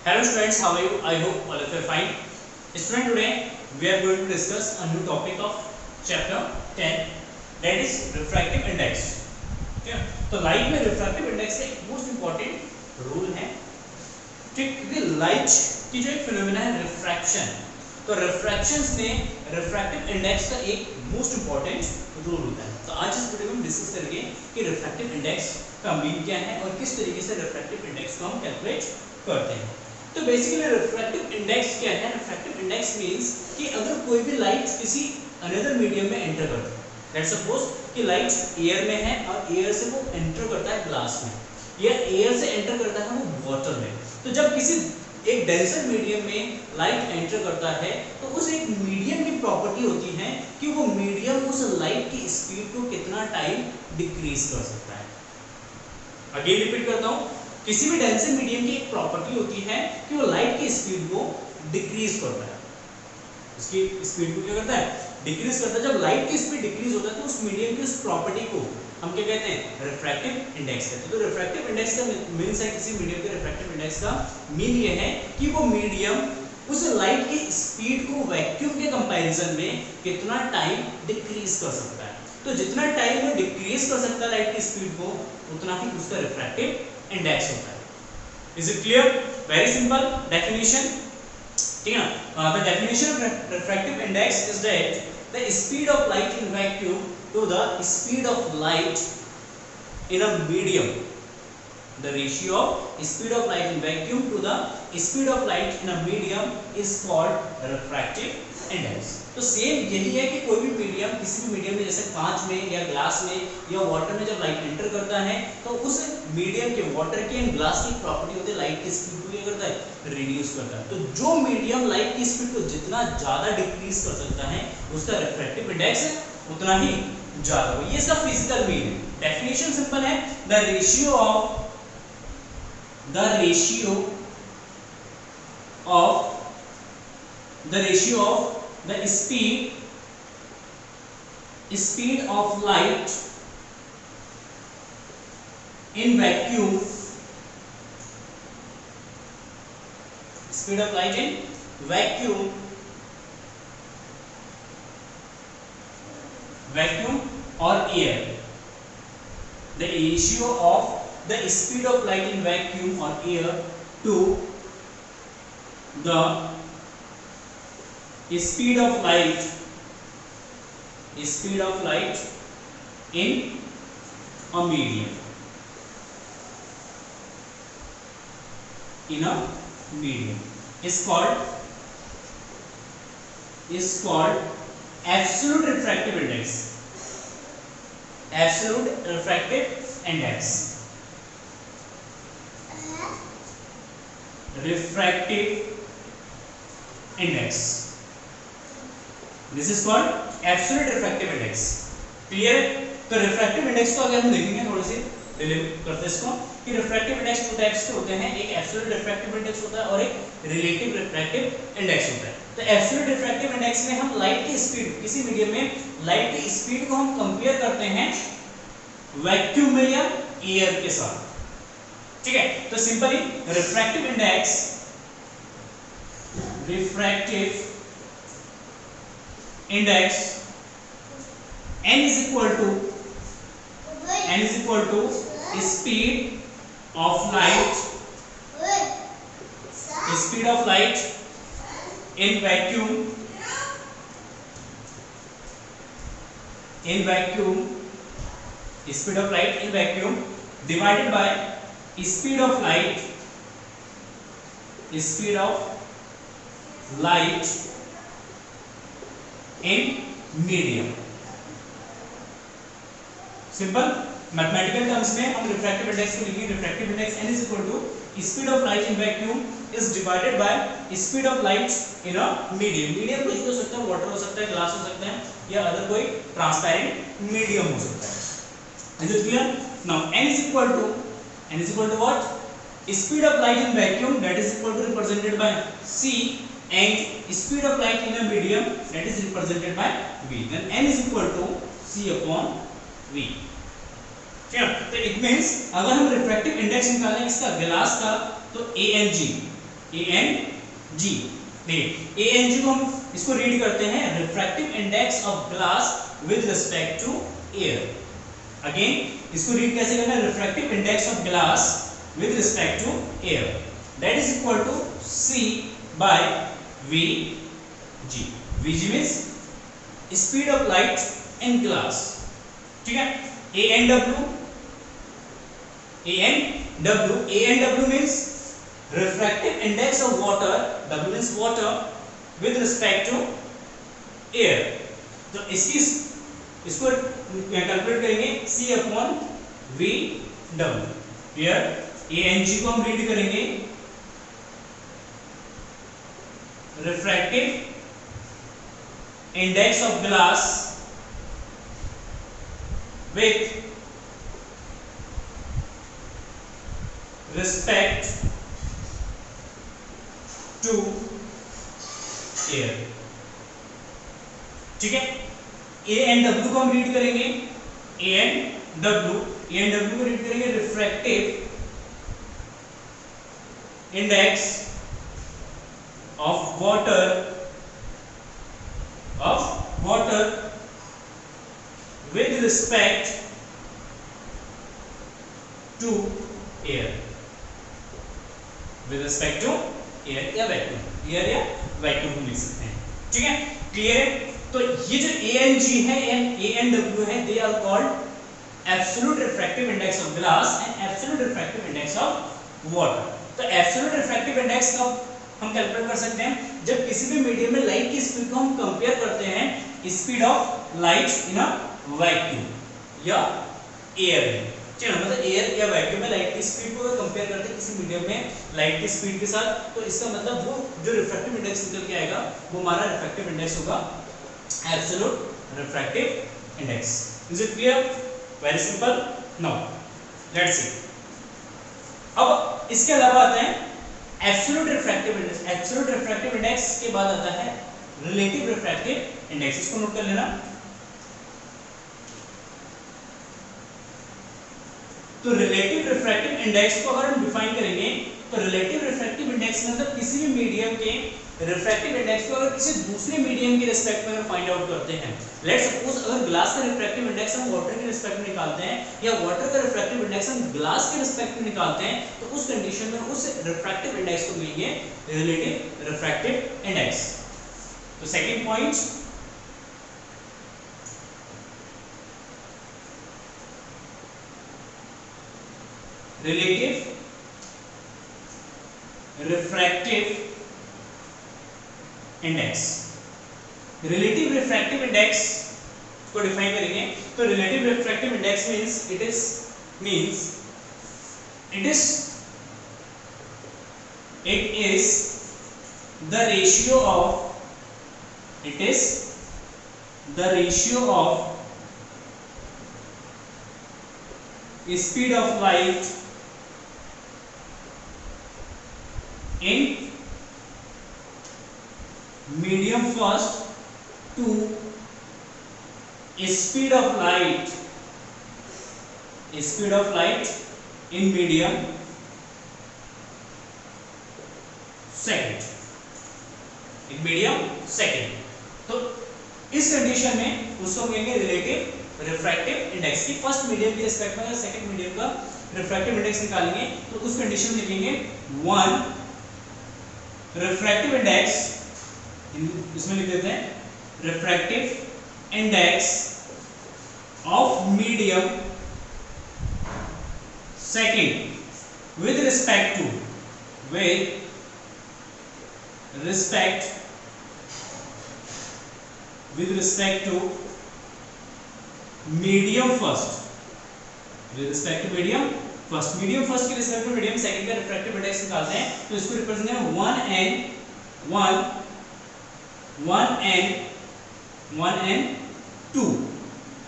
Hello students, how are you? I hope all of you are fine. Student, today we are going to discuss a new topic of chapter 10, that is refractive index. ठीक है, तो light में refractive index का एक most important rule है, ठीक, क्योंकि light की जो एक फिनोमेना है रिफ्रैक्शन, तो रिफ्रैक्शंस में रिफ्रैक्टिव इंडेक्स का एक मोस्ट इंपॉर्टेंट रूल होता है। तो आज इस वीडियो में हम डिस्कस करेंगे कि रिफ्रैक्टिव इंडेक्स का मीन क्या है और किस तरीके से रिफ्रैक्टिव इंडेक्स को हम कैलकुलेट करते हैं। तो बेसिकली रिफ्रैक्टिव इंडेक्स क्या है? रिफ्रैक्टिव इंडेक्स मींस कि अगर कोई भी लाइट किसी अनदर मीडियम में एंटर करती है, लेट्स सपोज कि लाइट एयर में है और एयर से वो एंटर करता है ग्लास में, या एयर से एंटर करता है वो वाटर में, तो जब किसी एक डेंसर मीडियम में लाइट एंटर करता है तो उस एक मीडियम की प्रॉपर्टी होती है कि वो मीडियम उस लाइट की स्पीड को कितना टाइम डिक्रीज कर सकता है। अगेन रिपीट करता हूं, किसी भी डेंसर मीडियम की एक प्रॉपर्टी होती है कि वो लाइट की स्पीड को डिक्रीज करता है। उसकी स्पीड को क्या करता है? डिक्रीज करता है। जब लाइट की स्पीड डिक्रीज होता है तो उस मीडियम की उस प्रॉपर्टी को हम क्या कहते हैं? रिफ्रैक्टिव इंडेक्स कहते हैं। तो रिफ्रैक्टिव इंडेक्स का मीन्स है, किसी मीडियम के रिफ्रैक्टिव इंडेक्स का मीन ये है कि वो मीडियम उस लाइट की स्पीड को वैक्यूम के कंपैरिजन में कितना टाइम डिक्रीज कर सकता है। तो जितना टाइम वो डिक्रीज कर सकता है लाइट की स्पीड को, उतना ही उसका रिफ्रैक्टिव इंडेक्स होता है। Is it clear? Very simple definition, ठीक है ना। The definition of refractive index is that the speed of light in vacuum to the speed of light in a medium, the ratio of speed of light in vacuum to the speed of light in a medium is called refractive index। तो same यही है कि कोई भी medium, किसी भी medium में, जैसे कांच में या ग्लास में या वाटर में जब लाइट एंटर करता है तो उस मीडियम के, वाटर की एंड ग्लास की प्रॉपर्टी होती है लाइट की स्पीड को क्या करता है? रिड्यूस करता है। तो जो मीडियम लाइट की स्पीड को जितना ज्यादा डिक्रीज कर सकता है उसका रिफ्रैक्टिव इंडेक्स उतना ही ज्यादा हो। ये इसका फिजिकल मीन है। डेफिनेशन सिंपल है, the ratio of the speed of light in vacuum, speed of light in vacuum or air, the ratio of the speed of light in vacuum or air to the speed of light in a medium, is called absolute refractive index, absolute refractive index, refractive index, this is called absolute refractive index। Clear है? तो refractive index को अगर हम देखेंगे, थोड़े से relate करते हैं इसको, कि रिफ्रैक्टिव इंडेक्स दो टाइप्स के होते हैं, एक एब्सोल्यूट रिफ्रैक्टिव इंडेक्स होता है और एक रिलेटिव रिफ्रैक्टिव इंडेक्स होता है। तो एब्सोल्यूट रिफ्रैक्टिव इंडेक्स में हम लाइट की स्पीड, किसी मीडियम में लाइट की स्पीड को हम कंपेयर करते हैं वैक्यूम में या एयर के साथ, ठीक है। तो simply refractive index, n is equal to speed of light in vacuum speed of light in vacuum divided by speed of light in medium। Simple mathematical terms में हम रिफ्रैक्टिव इंडेक्स को लिखेंगे, refractive index n is equal to speed of light in vacuum is divided by speed of light in a medium। Medium कुछ भी हो सकता है, water हो सकता है, ग्लास हो सकता है, या अदर कोई ट्रांसपेरेंट मीडियम हो सकता है। Is it clear? Now n is equal to what? Speed of light in vacuum, that is equal to represented by c, and speed of light in a medium, that is represented by v। Then n is equal to c upon v। ठीक है, तो it means अगर हम refractive index निकालें इसका glass का, तो ANG ANG। देखिए ANG को हम इसको रीड करते हैं refractive index of glass with respect to air. Again इसको रीड कैसे करना है, refractive index of glass with respect to air, that is equal to C by VG। VG means speed of light in glass, ठीक है। ANW means refractive index of water, W means water with respect to air। तो इसको calculate करेंगे C upon VW। Here ANG को हम read करेंगे refractive index of glass with respect to air, ठीक है। A एंड W को हम रीड करेंगे A एंड W को रीड करेंगे refractive index of water with respect to air, with respect to air या वैक्यूम, एयर या वैक्यूम हम लिख सकते हैं, ठीक है। क्लियर है। तो ये जो ANG है एंड ANW है, they are called absolute refractive index of glass and absolute refractive index of water. तो एब्सोल्यूट रिफ्रैक्टिव इंडेक्स का हम कैलकुलेट कर सकते हैं जब किसी भी मीडियम में लाइट की स्पीड को हम कंपेयर करते हैं speed of light in a vacuum या एयर में, चलो मतलब एयर या वैक्यूम में लाइट की स्पीड को कंपेयर करते हैं किसी मीडियम में लाइट की स्पीड के साथ, तो इसका मतलब वो जो रिफ्रैक्टिव इंडेक्स निकल के आएगा वो हमारा रिफ्रैक्टिव इंडेक्स होगा absolute refractive index. Is it clear? Very simple. Now let's see, अब इसके अलावा आते हैं absolute refractive index. Absolute refractive index के बाद आता है रिलेटिव रिफ्रैक्टिव इंडेक्स, इसको नोट कर लेना। तो रिलेटिव रिफ्रैक्टिव इंडेक्स को अगर हम डिफाइन करेंगे तो रिलेटिव रिफ्रैक्टिव इंडेक्स मतलब किसी भी मीडियम के रिफ्रैक्टिव इंडेक्स को अगर किसी दूसरे मीडियम के रिस्पेक्ट में फाइंड आउट करते हैं, लेट्स सपोज अगर ग्लास का रिफ्रैक्टिव इंडेक्स हम वाटर के रिस्पेक्ट में निकालते हैं या वाटर का रिफ्रैक्टिव इंडेक्स हम ग्लास के रिस्पेक्ट में निकालते हैं, तो उस कंडीशन में उस रिफ्रैक्टिव इंडेक्स को मिलेंगे रिलेटिव रिफ्रैक्टिव इंडेक्स। तो second point, relative refractive index. Relative refractive index को डिफाइन करेंगे तो relative refractive index means it is the ratio of speed of light in medium first to speed of light in medium second। तो इस condition में उसको कहेंगे relative refractive index की first medium के रिस्पेक्ट में सेकंड मीडियम का refractive index निकालेंगे तो उस कंडीशन में लिखेंगे 1 रिफ्रैक्टिव इंडेक्स, इसमें लिख देते हैं refractive index of medium second with respect to medium first, medium first के रिस्पेक्ट में मीडियम सेकंड का रिफ्रैक्टिव इंडेक्स निकालते हैं तो इसको रिप्रेजेंट करेंगे 1 and 2,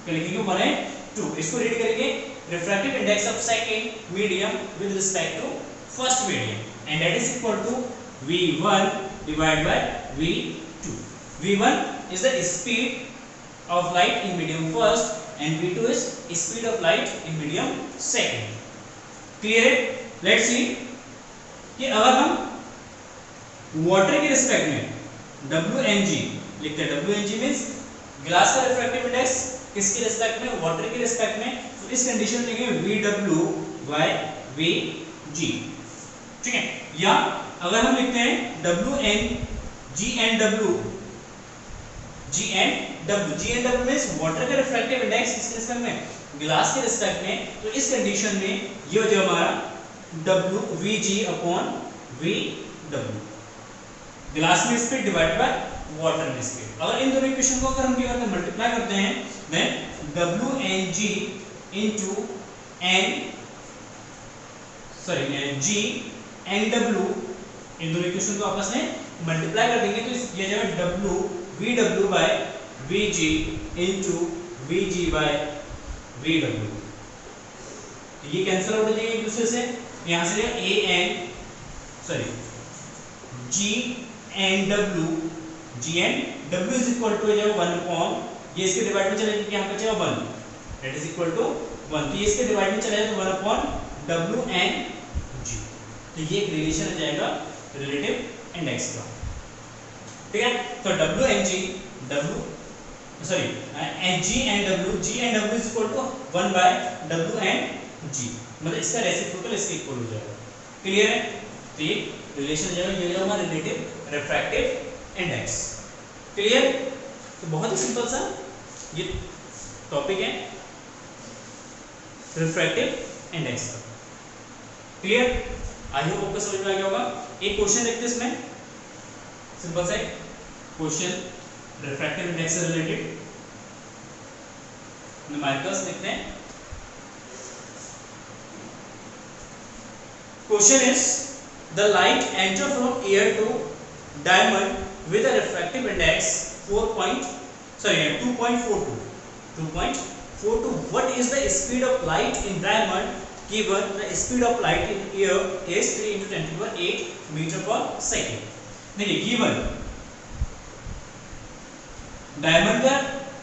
क्या लिखेंगे 1 and 2। इसको रीड करेंगे refractive index of second medium with respect to first medium and that is equal to V1 divided by V2। V1 is the speed of light in medium first and V2 is speed of light in medium second। Clear है? Let's see कि अगर हम water के respect में WNG लिखते हैं। WNG means glass का refractive index किसके रिस्पेक्ट में, वाटर के रिस्पेक्ट में। तो इस कंडीशन में लिखेंगे VW/VG, ठीक है। या अगर हम लिखते हैं GNW मींस वाटर का रिफ्रैक्टिव इंडेक्स किसके रिस्पेक्ट में, ग्लास के रिस्पेक्ट में। तो इस कंडीशन में ये हो जाएगा हमारा VG/VW, ग्लास में स्पीड डिवाइड बाय वाटर में स्पीड। अगर इन दोनों इक्वेशन को अगर हम क्या करते हैं, मल्टीप्लाई करते हैं, देन WNG into GNW, इन दोनों इक्वेशन को आपस में मल्टीप्लाई कर देंगे तो ये जाएगा VW/VG into VG/VW। ये कैंसिल आउट हो जाएगा एक दूसरे से, यहां से GNW is equal to 1 upon, ये इसके डिवाइड में चले जाएगा, यहाँ पे बचेगा 1, दैट इज इक्वल टू 1। तो ये इसके डिवाइड में चला जाएगा तो 1 अपॉन WNG। तो ये एक रिलेशन हो जाएगा रिलेटिव इंडेक्स का, ठीक है। तो GNW is equal to 1/WNG, मतलब इसका रेसिप्रोकल इसके इक्वल हो जाएगा। क्लियर है? तो ये रिलेशन हो जाएगा, ये हमारा रिलेटिव रिफ्रैक्टिव इंडेक्स। क्लियर? तो बहुत ही सिंपल सा ये टॉपिक है रिफ्रैक्टिव इंडेक्स का। क्लियर? आई होप आपको समझ में आ गया होगा। एक क्वेश्चन देखते हैं इसमें, सिंपल सा क्वेश्चन रिफ्रैक्टिव इंडेक्स से रिलेटेड, न्यूमेरिकल्स देखते हैं। Question is the light enter from air to diamond with a refractive index 2.42. What is the speed of light in diamond given the speed of light in air is 3 × 10⁸ meter per second? देखिए given diamond का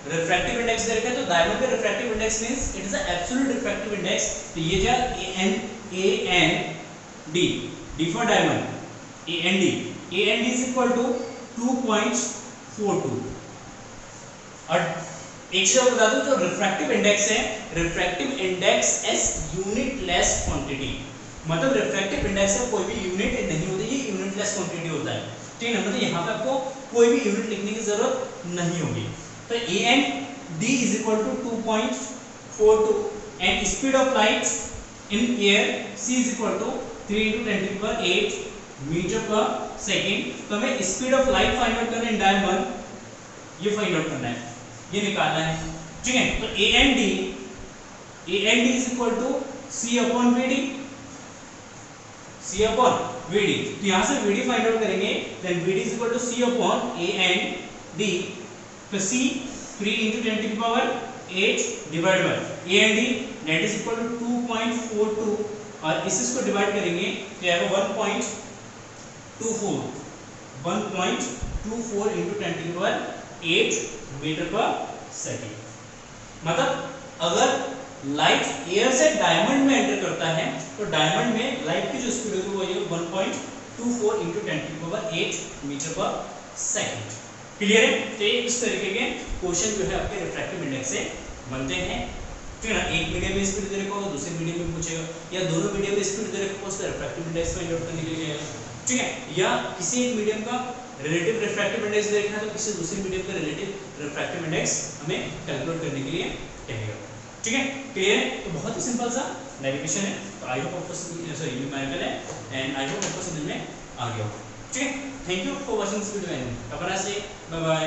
refractive index दे रखा है, तो diamond का refractive index means it is the absolute refractive index. तो ये जो AND D for diamond, AND is equal to 2.42। और एक चीज बता दूं, जो रिफ्रैक्टिव इंडेक्स है, refractive index as unitless quantity, मतलब रिफ्रैक्टिव इंडेक्स का कोई भी यूनिट नहीं होती, ये यूनिटलेस क्वांटिटी होता है, ठीक है। मतलब यहाँ पे आपको कोई भी यूनिट लिखने की जरूरत नहीं होगी। तो AND is equal to 2.42 and speed of light in air C is equal to 3 × 10⁸ meter per second. तो हमें speed of light find out करना है डायमंड, ये फाइंड आउट करना है, ये निकालना है, ठीक है। तो AND is equal to C/VD। तो यहां से VD फाइंड आउट करेंगे, then VD is equal to C/AND। तो C 3 × 10⁸ divide by AND that is equal to 2.42 और इसको डिवाइड करेंगे तो आएगा 1.24 × 10⁸ मीटर पर सेकेंड। मतलब अगर लाइट एयर से डायमंड में एंटर करता है तो डायमंड में लाइट की जो स्पीड होगी वो 1.24 × 10⁸ मीटर पर सेकेंड। क्लियर है? तो इस तरीके के क्वेश्चन जो है आपके रिफ्रैक्टिव इंडेक्स से बनते हैं, ठीक है ना। एक मीडियम में स्पीड दे रखा होगा, दूसरे मीडियम में पूछेगा, या दोनों मीडियम में स्पीड दे रखा होगा, उसका रिफ्रैक्टिव इंडेक्स फाइंड आउट करने के लिए जाएगा, ठीक है। या किसी एक मीडियम का रिलेटिव रिफ्रैक्टिव इंडेक्स दे रखा है तो किसी दूसरे मीडियम का रिलेटिव रिफ्रैक्टिव इंडेक्स हमें कैलकुलेट करने के लिए कहेगा, ठीक है। क्लियर है? तो बहुत ही सिंपल सा नेविगेशन है। तो आई होप आपको न्यूमेरिकल है एंड आई होप आपको समझ में आ गया होगा, ठीक है। Thank you for watching this video and have a nice day, bye bye.